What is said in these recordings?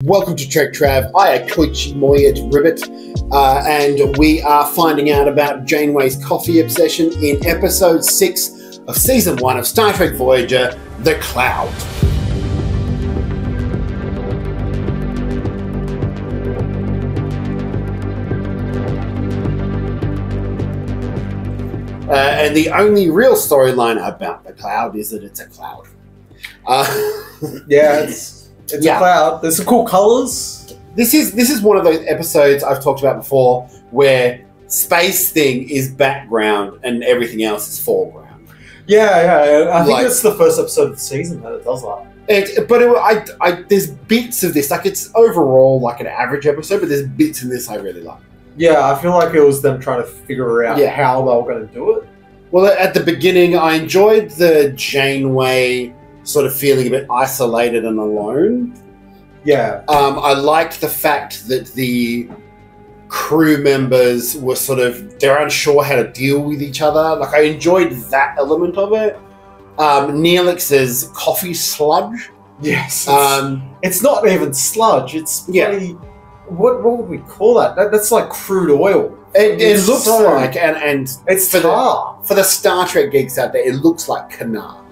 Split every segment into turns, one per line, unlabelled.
Welcome to Trek Trav. I am Koichi Moyet Ribbit, and we are finding out about Janeway's coffee obsession in episode 6 of season 1 of Star Trek Voyager, The Cloud. And the only real storyline about The Cloud is that it's a cloud.
Yeah, it's a cloud. There's some cool colors.
This is one of those episodes I've talked about before where space thing is background and everything else is foreground.
Yeah. I think it's the first episode of the season that it does that.
There's bits of this, like it's overall like an average episode, but there's bits in this I really like.
Yeah, I feel like it was them trying to figure out how they were going to do it.
Well, at the beginning, I enjoyed the Janeway sort of feeling a bit isolated and alone.
Yeah.
I liked the fact that the crew members were they're unsure how to deal with each other. Like, I enjoyed that element of it. Neelix's coffee sludge.
Yes. It's not even sludge. It's bloody... What would we call that? That's like crude oil.
It looks like, and
it's
for the Star Trek geeks out there, it looks like Kanar.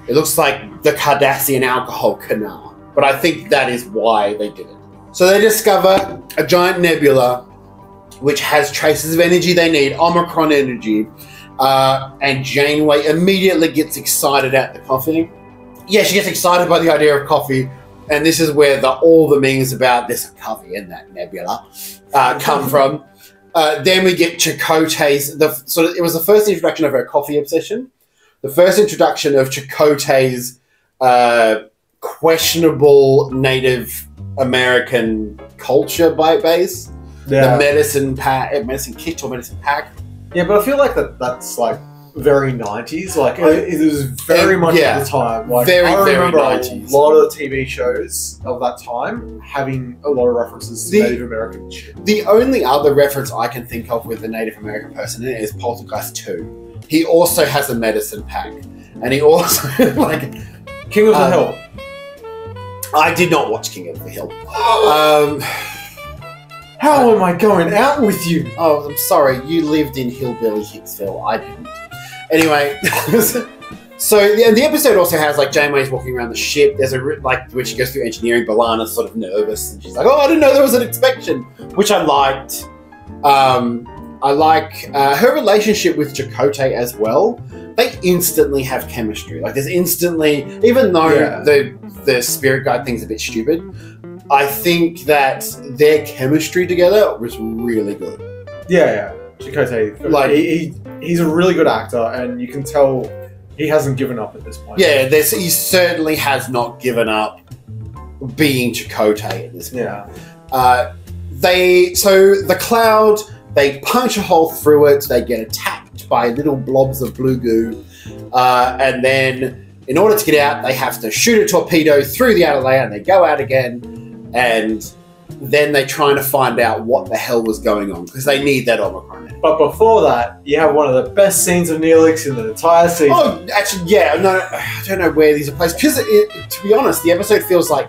It looks like the Cardassian alcohol Kanar. But I think that is why they did it. So they discover a giant nebula which has traces of energy they need, Omicron energy, and Janeway immediately gets excited at the coffee. Yeah, she gets excited by the idea of coffee. And this is where all the memes about this coffee and that nebula come from. Then we get Chakotay's. It was the first introduction of her coffee obsession. The first introduction of Chakotay's questionable Native American culture base.
Yeah.
The medicine kit or medicine pack.
Yeah, but I feel like that's like very 90s. Like it was very much at the time. Like I remember
90s.
A lot of TV shows of that time having a lot of references to Native American shit.
The only other reference I can think of with a Native American person in it is Poltergeist 2. He also has a medicine pack, and he also
King of the Hill.
I did not watch King of the Hill.
How am I going out with you?
Oh, I'm sorry. You lived in Hillbilly Hicksville. I didn't. Anyway, so the episode also has Janeway's walking around the ship. There's when she goes through engineering, B'Elanna's sort of nervous, and she's like, "Oh, I didn't know there was an inspection," which I liked. I like her relationship with Chakotay as well. They instantly have chemistry. Like, there's instantly, even though the spirit guide thing's a bit stupid, I think that their chemistry together was really good.
Yeah. Chakotay, he's a really good actor, and you can tell he hasn't given up at this point.
Yeah, he certainly has not given up being Chakotay at this point.
Yeah.
The cloud, they punch a hole through it, they get attacked by little blobs of blue goo, and then in order to get out, they have to shoot a torpedo through the outer layer, and they go out again, and then they're trying to find out what the hell was going on, because they need that Omicron.
But before that, you have one of the best scenes of Neelix in the entire season.
Oh, actually, yeah. No, I don't know where these are placed. Because, to be honest, the episode feels like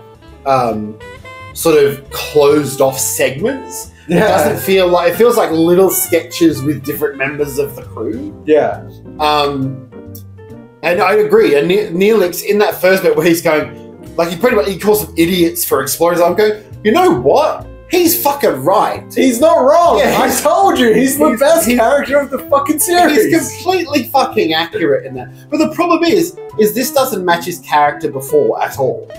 sort of closed off segments. Yeah. It doesn't feel like... It feels like little sketches with different members of the crew.
Yeah.
And I agree. And Neelix, in that first bit where he's going... he calls them idiots for exploring. I'm going, you know what? He's fucking right.
He's not wrong. Yeah, I told you. He's the best character of the fucking series.
He's completely fucking accurate in that. But the problem is this doesn't match his character before at all.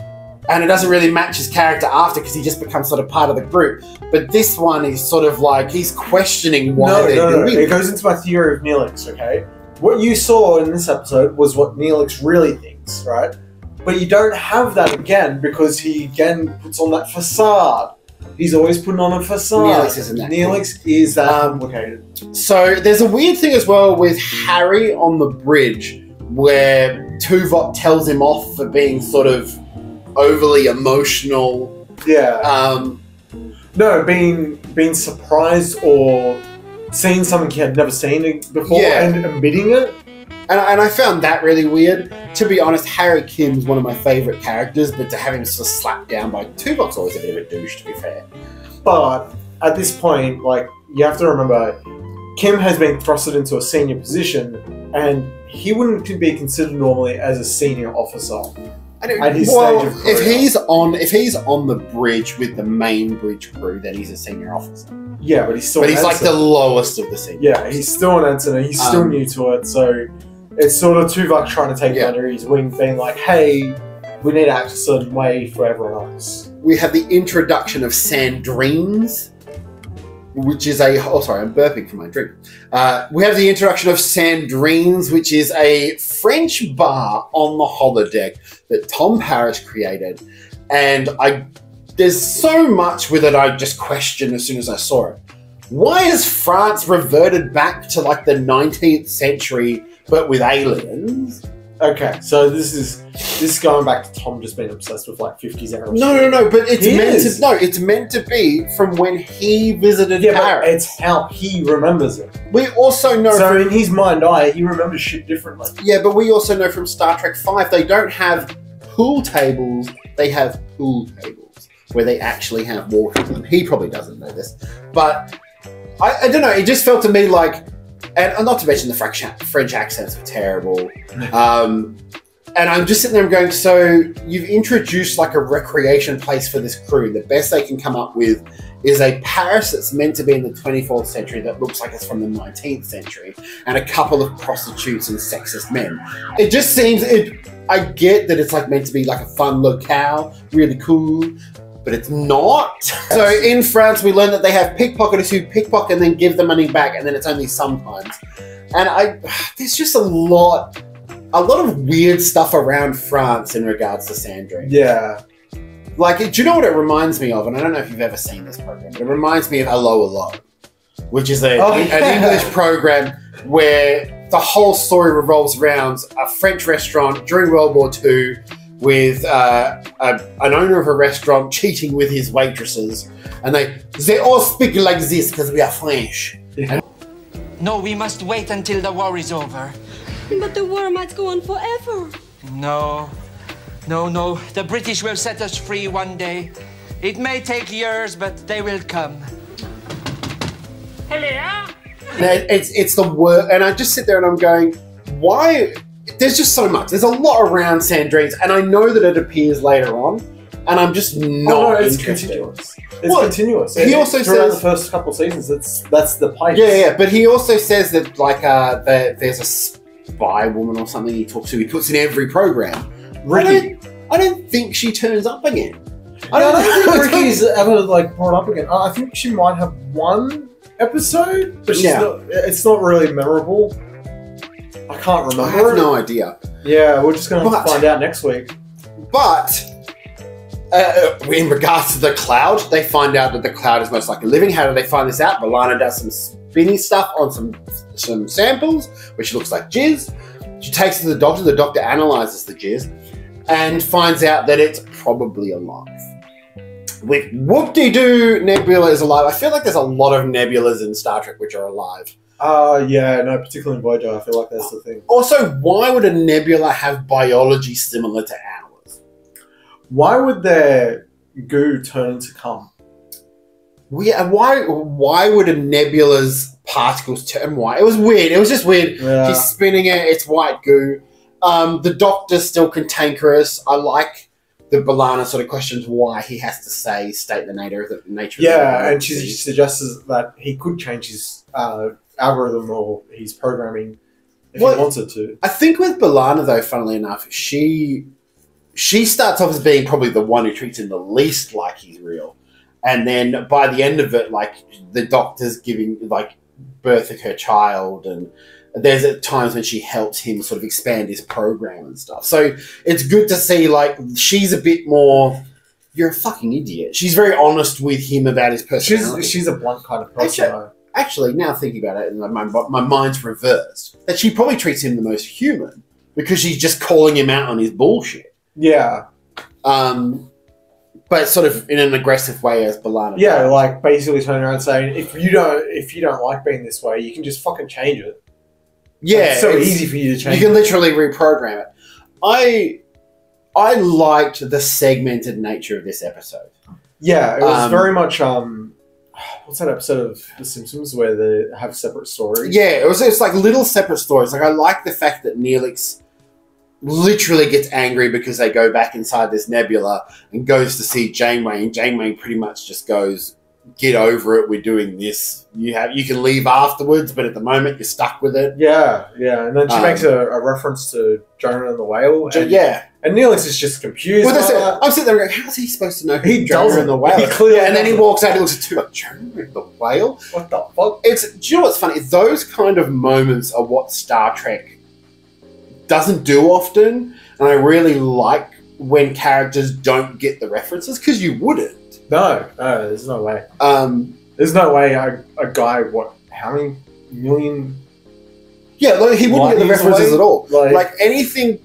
And it doesn't really match his character after, because he just becomes sort of part of the group. But this one is sort of like, he's questioning why they're doing it.
It goes into my theory of Neelix, okay? What you saw in this episode was what Neelix really thinks, right? But you don't have that again, because he again puts on that facade. He's always putting on a facade.
Neelix isn't that.
Neelix is that complicated.
So there's a weird thing as well with Harry on the bridge, where Tuvok tells him off for being sort of overly emotional.
Yeah. No, being surprised or seeing something he had never seen before and admitting it.
And I found that really weird. To be honest, Harry Kim's one of my favourite characters, but to have him sort of slapped down by Tuvok's always a bit of a douche, to be fair.
But at this point, like, you have to remember, Kim has been thrusted into a senior position, and he wouldn't be considered normally as a senior officer at his stage of career.
If he's on the bridge with the main bridge crew, then he's a senior officer.
Yeah, but he's still.
But he's like the lowest of the senior.
Yeah, he's still an ensign, and he's still new to it. So it's sort of Tuvok trying to take it under his wing, being like, "Hey, we need to act a certain way for everyone else."
We have the introduction of Sandrines, which is a... Oh, sorry, I'm burping from my drink. We have the introduction of Sandrines, which is a French bar on the holodeck that Tom Paris created. And there's so much with it I just questioned as soon as I saw it. Why has France reverted back to like the 19th century, but with aliens?
Okay, so this is going back to Tom just being obsessed with like 50s era.
No, but it's meant to be from when he visited Paris.
But it's how he remembers it.
We also know
in his mind he remembers shit differently.
Yeah, but we also know from Star Trek V they don't have pool tables, they have pool tables where they actually have water in them. He probably doesn't know this, but I don't know, it just felt to me like, and not to mention the French accents were terrible. And I'm just sitting there going, so you've introduced like a recreation place for this crew. The best they can come up with is a Paris that's meant to be in the 24th century that looks like it's from the 19th century, and a couple of prostitutes and sexist men. It just seems, I get that it's like meant to be like a fun locale, really cool, but it's not. So in France, we learn that they have pickpocketers who pickpocket and then give the money back, and then it's only sometimes. And there's just a lot of weird stuff around France in regards to Sandrine.
Yeah.
Like, do you know what it reminds me of? And I don't know if you've ever seen this program, but it reminds me of Hello Alone, which is an English program where the whole story revolves around a French restaurant during World War II with an owner of a restaurant cheating with his waitresses, and they all speak like this because we are French.
Yeah.
No, we must wait until the war is over.
But the war might go on forever.
No. The British will set us free one day. It may take years, but they will come.
Hello?
It's the word, and I just sit there and I'm going, why? There's just so much. There's a lot around Sandrines, and I know that it appears later on, and I'm just not
it's
interested.
continuous. It's continuous.
He also
throughout
says
the first couple of seasons, that's the place.
Yeah, but he also says that like there's a spy woman or something he talks to. He puts in every program.
Ricky.
I don't think she turns up again.
I don't think Ricky's ever like brought up again. I think she might have one episode, but it's not really memorable. I can't remember.
I have no idea.
Yeah, we're just going to find out next week.
But in regards to the Cloud, they find out that the Cloud is most likely living. How do they find this out? B'Elanna does some spinny stuff on some samples, which looks like jizz. She takes it to the doctor. The doctor analyzes the jizz and finds out that it's probably alive. With whoop-de-doo, Nebula is alive. I feel like there's a lot of Nebulas in Star Trek which are alive.
Yeah, no, particularly in Voyager, I feel like that's the thing.
Also, why would a nebula have biology similar to ours?
Why would their goo turn into cum?
Why would a nebula's particles turn white? It was weird. It was just weird.
Yeah.
She's spinning it. It's white goo. The Doctor's still cantankerous. I like the B'Elanna sort of questions why he has to state the nature of the
and she suggests that he could change his algorithm or his programming if he wanted to.
I think with B'Elanna, though, funnily enough, she starts off as being probably the one who treats him the least like he's real. And then by the end of it, like, the Doctor's giving, like, birth of her child, and there's at times when she helps him sort of expand his program and stuff. So it's good to see, like, she's a bit more, you're a fucking idiot. She's very honest with him about his personality.
She's a blunt kind of person.
Actually, now thinking about it, my mind's reversed. That she probably treats him the most human because she's just calling him out on his bullshit.
Yeah.
But sort of in an aggressive way as B'Elanna.
Yeah, like basically turning around saying, if you don't like being this way, you can just fucking change it.
Yeah,
It's so
it's-
easy for you to
You
change.
can literally reprogram it. I liked the segmented nature of this episode.
Yeah, it was
Um,
very much. What's that episode of The Simpsons where they have separate stories?
Yeah, it's like little separate stories. Like I like the fact that Neelix literally gets angry because they go back inside this nebula and goes to see Janeway, and Janeway pretty much just goes, "Get over it. We're doing this. You can leave afterwards, but at the moment you're stuck with it."
Yeah, and then she
Um,
makes a reference to Jonah and the Whale. And,
Yeah.
and Neelix is just confused.
Well, that's
by
it.
that.
I'm sitting there going, how's he supposed to know who
He
Jonah
doesn't.
and the Whale
He
is?
clearly
And then he
doesn't.
walks out and looks at two like, Jonah and the Whale?
What the fuck?
Do you know what's funny? Those kind of moments are what Star Trek doesn't do often, and I really like when characters don't get the references, because you wouldn't.
No, there's no way.
Um,
There's no way a guy, how many million?
yeah, like, he wouldn't get the
Light years
references
away?
at all.
Like-
Like anything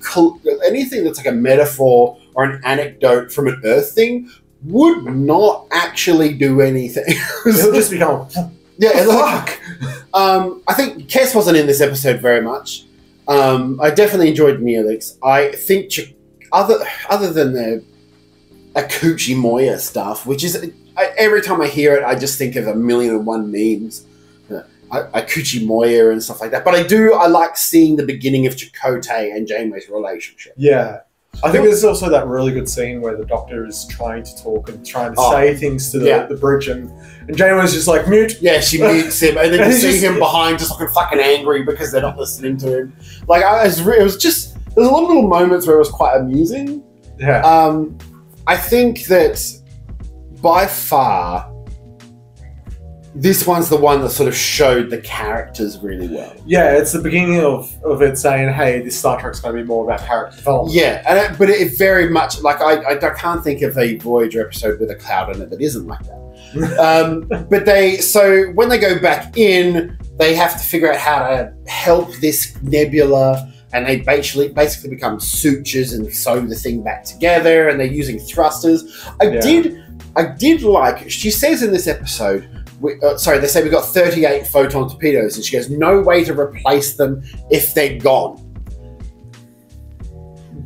that's like a metaphor or an anecdote from an Earth thing would not actually do anything.
He'll just become.
Yeah, it's
Fuck.
I think Kess wasn't in this episode very much. I definitely enjoyed Neelix. I think other than the Akuchi Moya stuff, which is every time I hear it, I just think of 1,000,001 memes. Akuchi Moya and stuff like that. But I like seeing the beginning of Chakotay and Janeway's relationship.
Yeah. I think there's also that really good scene where the Doctor is trying to talk and trying to
Oh,
say things to
yeah.
the bridge, and Janeway's just like, mute.
Yeah, she mutes him, and then
And
you
he's
see
just-
him behind, just looking fucking angry because they're not listening to him. Like, there's a lot of little moments where it was quite amusing.
Yeah.
I think that by far, this one's the one that sort of showed the characters really well.
Yeah, it's the beginning of it saying, hey, this Star Trek's going to be more about character development.
Yeah, but it very much, like, I can't think of a Voyager episode with a cloud in it that isn't like that. But so when they go back in, they have to figure out how to help this nebula, and they basically become sutures and sew the thing back together, and they're using thrusters. I did like, she says in this episode, they say we got 38 photon torpedoes, and she goes, no way to replace them if they're gone.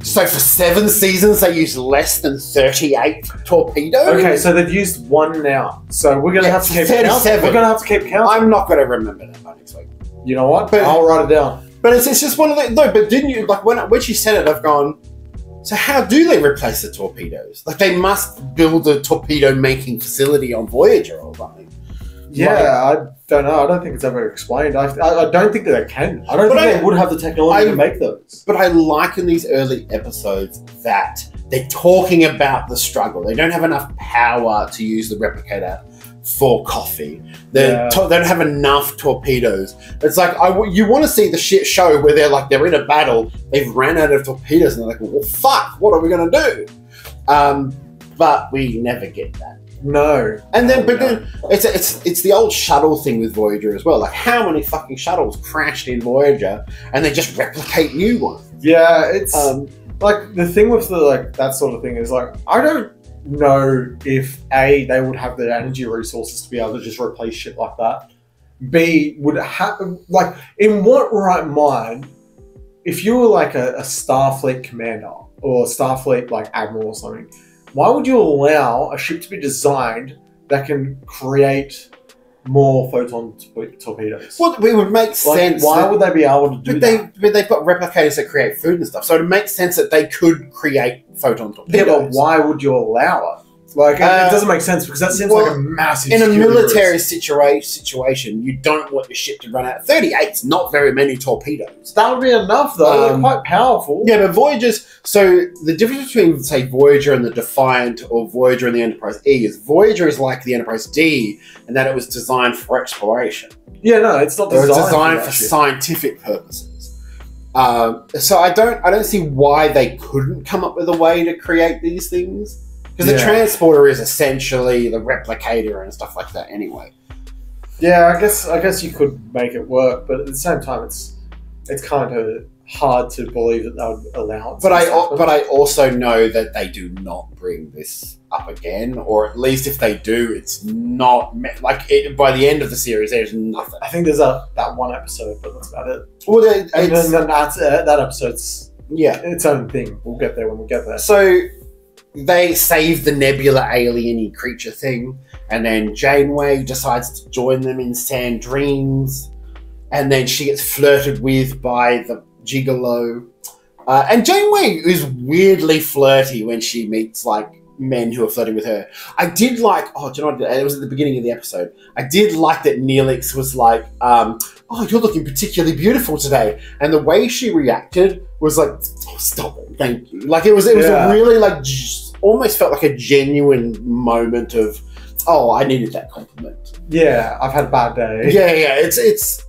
So for 7 seasons, they used less than 38 torpedoes?
Okay, so they've used one now. So we're going to have to keep
37.
count. We're going to have to keep count.
I'm not going to remember that by next week.
You know what?
But-
I'll write it down.
But it's just one of the... No, but didn't you... Like, when she said it, I've gone... So how do they replace the torpedoes? Like, they must build a torpedo-making facility on Voyager or something.
Yeah, I don't know. I don't think it's ever explained. I don't think that they can. I don't
But
think they would have the technology to make those.
But I like in these early episodes that they're talking about the struggle. They don't have enough power to use the replicator for coffee. They don't have enough torpedoes. It's like, you want to see the shit show where they're in a battle, they've ran out of torpedoes, and they're like, well, fuck, what are we going to do? But we never get that.
No.
And then, then it's the old shuttle thing with Voyager as well. Like, how many fucking shuttles crashed in Voyager, and they just replicate new ones?
Yeah, it's like the thing with that sort of thing is like, I don't know if A, they would have the energy resources to be able to just replace shit like that. B, would have, like, in what right mind, if you were like a Starfleet commander or a Starfleet like admiral or something, why would you allow a ship to be designed that can create more photon torpedoes?
Well, it would make sense.
Why would they be able to do that?
But they've got replicators that create food and stuff, so it makes sense that they could create photon torpedoes.
Yeah, but why would you allow it? Like, it doesn't make sense because that seems like a massive.
In a
security
military
risk.
situation, you don't want your ship to run out. 38's not very many torpedoes.
That would be enough, though. They're quite powerful.
Yeah, but Voyager's... So the difference between, say, Voyager and the Defiant or Voyager and the Enterprise E is Voyager is like the Enterprise D in that it was designed for exploration.
Yeah, no, it's not
It was
designed,
designed
that
for
shit.
scientific purposes. So I don't see why they couldn't come up with a way to create these things. Because the transporter is essentially the replicator and stuff like that anyway.
Yeah, I guess you could make it work, but at the same time, it's kind of hard to believe that they would allow it.
But I also know that they do not bring this up again, or at least if they do, it's not like it, by the end of the series. There's nothing.
I think there's that one episode, but that's about it.
Well,
And then that episode's its own thing. We'll get there when we get there.
So they save the Nebula alien-y creature thing, and then Janeway decides to join them in Sand Dreams, and then she gets flirted with by the Gigolo. And Janeway is weirdly flirty when she meets like men who are flirting with her. I did like, do you know what, it was at the beginning of the episode. I did like that Neelix was like, oh, you're looking particularly beautiful today. And the way she reacted was like, oh, stop it, thank you. Like it was a really like, almost felt like a genuine moment of, oh, I needed that compliment.
Yeah, I've had a bad day.
Yeah, it's.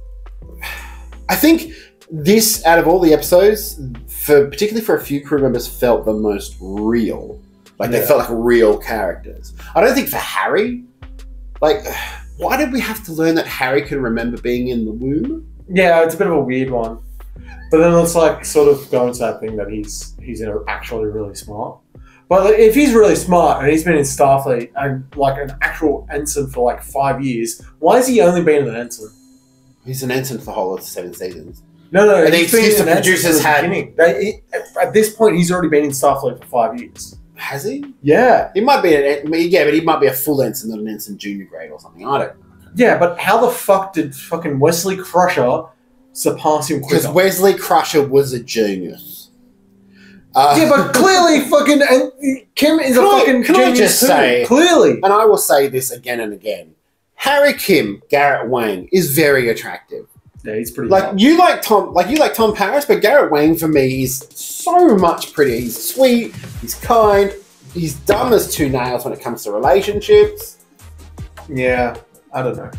I think this, out of all the episodes, particularly for a few crew members, felt the most real. Like they felt like real characters. I don't think for Harry, like, why did we have to learn that Harry can remember being in the womb?
Yeah, it's a bit of a weird one. But then it's like sort of going to that thing that he's actually really smart. But if he's really smart and he's been in Starfleet and like an actual ensign for like 5 years, why has he only been an ensign?
He's an ensign for the whole of the 7 seasons.
No,
and
he's been an ensign at this point, he's already been in Starfleet for 5 years.
Has he?
Yeah.
He might be but he might be a full ensign, not an ensign junior grade or something. I don't know.
Yeah, but how the fuck did fucking Wesley Crusher surpass him quicker?
Because Wesley Crusher was a genius.
Yeah, but clearly fucking Kim is a fucking
can
genius
I just
too.
say,
Clearly.
And I will say this again and again. Harry Kim, Garrett Wang, is very attractive.
Yeah, he's pretty
like
hot.
you like Tom Paris, but Garrett Wang for me is so much prettier. He's sweet, he's kind, he's dumb as two nails when it comes to relationships.
Yeah, I don't know.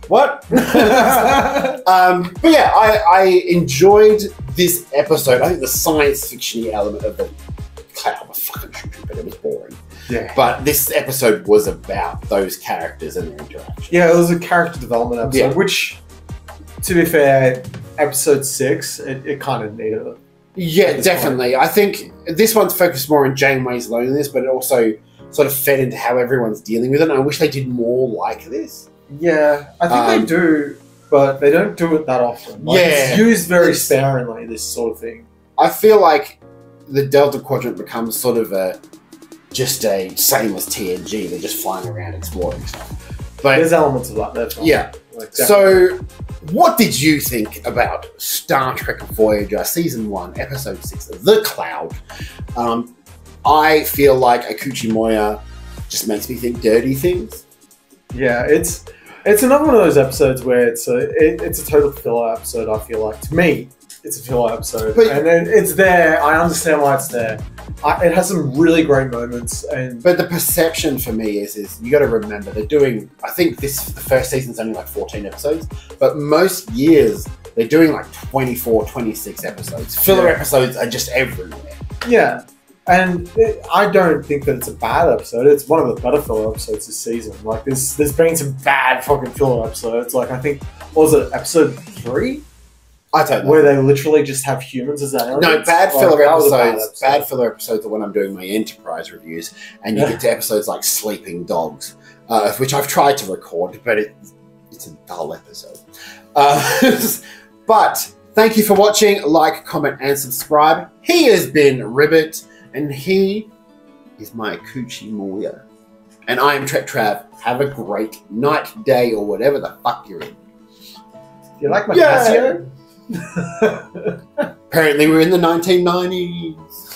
What? But yeah, I enjoyed this episode. I think the science fiction element of the cloud was fucking stupid, but it was boring.
Yeah.
But this episode was about those characters and their interaction.
Yeah, it was a character development episode, which, to be fair, episode 6, it kind of needed it.
Yeah, definitely. I think this one's focused more on Janeway's loneliness, but it also sort of fed into how everyone's dealing with it. And I wish they did more like this.
Yeah, I think they do, but they don't do it that often. Like, it's used very sparingly, this sort of thing.
I feel like the Delta Quadrant becomes sort of just a same as TNG. They're just flying around exploring stuff. But
there's elements of that there.
Yeah. Like, so, what did you think about Star Trek Voyager Season 1, Episode 6, The Cloud? I feel like Akuchi Moya just makes me think dirty things.
Yeah, it's another one of those episodes where it's a total filler episode. I feel like, to me, it's a filler episode, and it's there. I understand why it's there. It has some really great moments,
but the perception for me is you got to remember they're doing. I think the first season's only like 14 episodes, but most years they're doing like 24, 26 episodes. Filler episodes are just everywhere.
Yeah. And I don't think that it's a bad episode. It's one of the better filler episodes this season. Like, there's been some bad fucking filler episodes. Like, I think, what was it, episode 3?
I don't know.
Where they literally just have humans as aliens.
No, bad filler episodes. Bad filler episodes are when I'm doing my Enterprise reviews, and you get to episodes like Sleeping Dogs, which I've tried to record, but it's a dull episode. But thank you for watching. Like, comment, and subscribe. He has been Ribbit. And he is my Akuchi Moya. And I am Trek Trav. Have a great night, day, or whatever the fuck you're in.
Do you like my Casio?
Apparently we're in the 1990s.